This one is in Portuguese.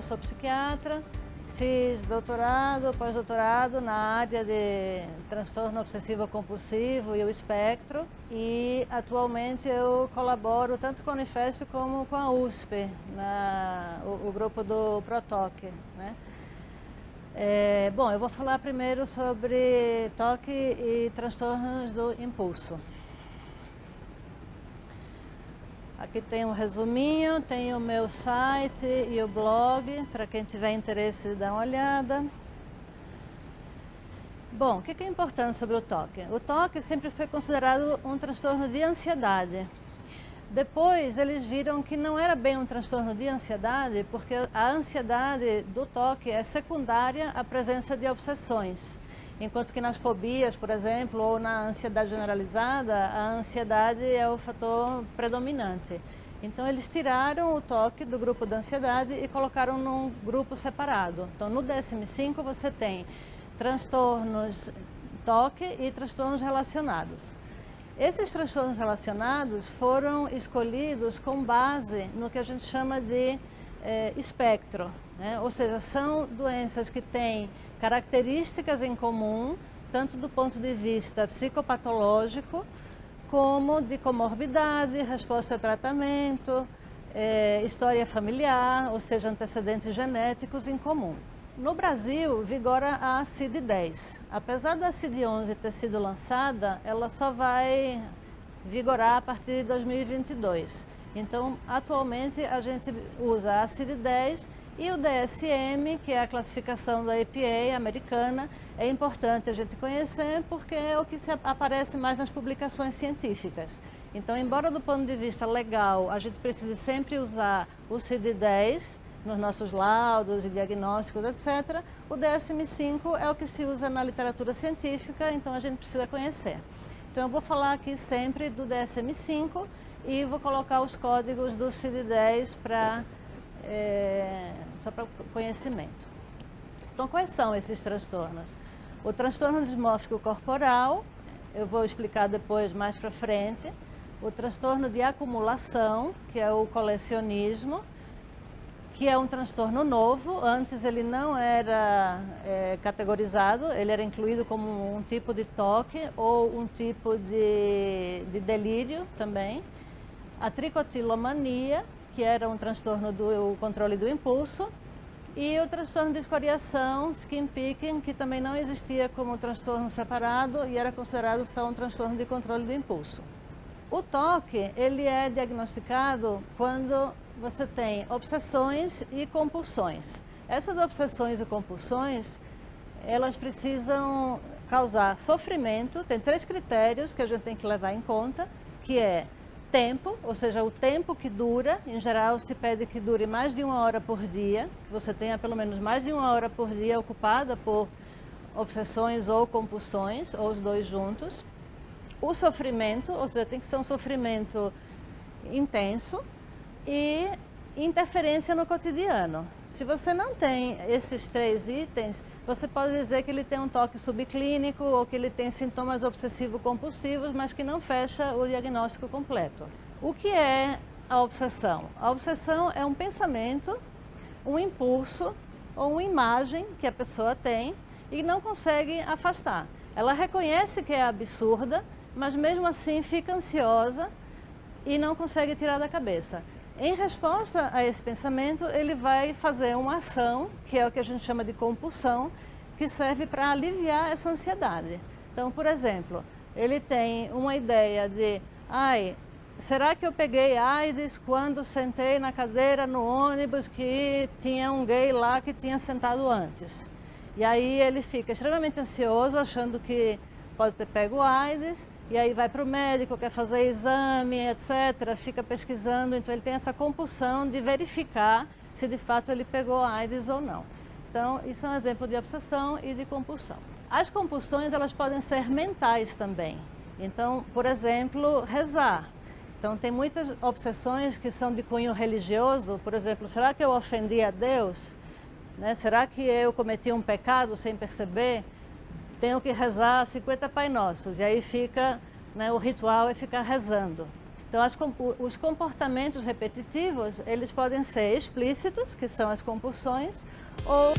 eu sou psiquiatra, fiz doutorado, pós-doutorado na área de transtorno obsessivo compulsivo e o espectro, e atualmente eu colaboro tanto com a Unifesp como com a USP, o grupo do ProToque, né? Bom, eu vou falar primeiro sobre toque e transtornos do impulso. Aqui tem um resuminho, tem o meu site e o blog, para quem tiver interesse de dar uma olhada. Bom, o que é importante sobre o toque? O toque sempre foi considerado um transtorno de ansiedade. Depois eles viram que não era bem um transtorno de ansiedade, porque a ansiedade do toque é secundária à presença de obsessões. Enquanto que nas fobias, por exemplo, ou na ansiedade generalizada, a ansiedade é o fator predominante. Então eles tiraram o toque do grupo da ansiedade e colocaram num grupo separado. Então no DSM-5 você tem transtornos toque e transtornos relacionados. Esses transtornos relacionados foram escolhidos com base no que a gente chama de espectro, né? Ou seja, são doenças que têm características em comum, tanto do ponto de vista psicopatológico, como de comorbidade, resposta a tratamento, história familiar, ou seja, antecedentes genéticos em comum. No Brasil, vigora a CID-10. Apesar da CID-11 ter sido lançada, ela só vai vigorar a partir de 2022. Então, atualmente, a gente usa a CID-10 e o DSM, que é a classificação da EPA americana. É importante a gente conhecer porque é o que aparece mais nas publicações científicas. Então, embora do ponto de vista legal a gente precise sempre usar o CID-10 nos nossos laudos e diagnósticos, etc., o DSM-5 é o que se usa na literatura científica, então a gente precisa conhecer. Então eu vou falar aqui sempre do DSM-5 e vou colocar os códigos do CID-10 só para conhecimento. Então quais são esses transtornos? O transtorno dismórfico corporal, eu vou explicar depois mais para frente. O transtorno de acumulação, que é o colecionismo, que é um transtorno novo. Antes ele não era categorizado, ele era incluído como um tipo de toque ou um tipo de delírio também. A tricotilomania, que era um transtorno do controle do impulso, e o transtorno de escoriação, skin picking, que também não existia como transtorno separado e era considerado só um transtorno de controle do impulso. O toque, ele é diagnosticado quando você tem obsessões e compulsões. Essas obsessões e compulsões, elas precisam causar sofrimento. Tem 3 critérios que a gente tem que levar em conta, que é tempo, ou seja, o tempo que dura. Em geral, se pede que dure mais de 1 hora por dia, que você tenha pelo menos mais de 1 hora por dia ocupada por obsessões ou compulsões, ou os dois juntos. O sofrimento, ou seja, tem que ser um sofrimento intenso, e interferência no cotidiano. Se você não tem esses 3 itens, você pode dizer que ele tem um toque subclínico ou que ele tem sintomas obsessivo-compulsivos, mas que não fecha o diagnóstico completo. O que é a obsessão? A obsessão é um pensamento, um impulso ou uma imagem que a pessoa tem e não consegue afastar. Ela reconhece que é absurda, mas mesmo assim fica ansiosa e não consegue tirar da cabeça. Em resposta a esse pensamento, ele vai fazer uma ação, que é o que a gente chama de compulsão, que serve para aliviar essa ansiedade. Então, por exemplo, ele tem uma ideia de, será que eu peguei AIDS quando sentei na cadeira no ônibus que tinha um gay lá que tinha sentado antes? E aí ele fica extremamente ansioso, achando que pode ter pego AIDS, e aí vai para o médico, quer fazer exame, etc., fica pesquisando. Então ele tem essa compulsão de verificar se de fato ele pegou AIDS ou não. Então isso é um exemplo de obsessão e de compulsão. As compulsões, elas podem ser mentais também. Então, por exemplo, rezar. Então tem muitas obsessões que são de cunho religioso. Por exemplo, será que eu ofendi a Deus? Né? Será que eu cometi um pecado sem perceber? Tenho que rezar 50 Pai Nossos, e aí fica, o ritual é ficar rezando. Então, os comportamentos repetitivos, eles podem ser explícitos, que são as compulsões, ou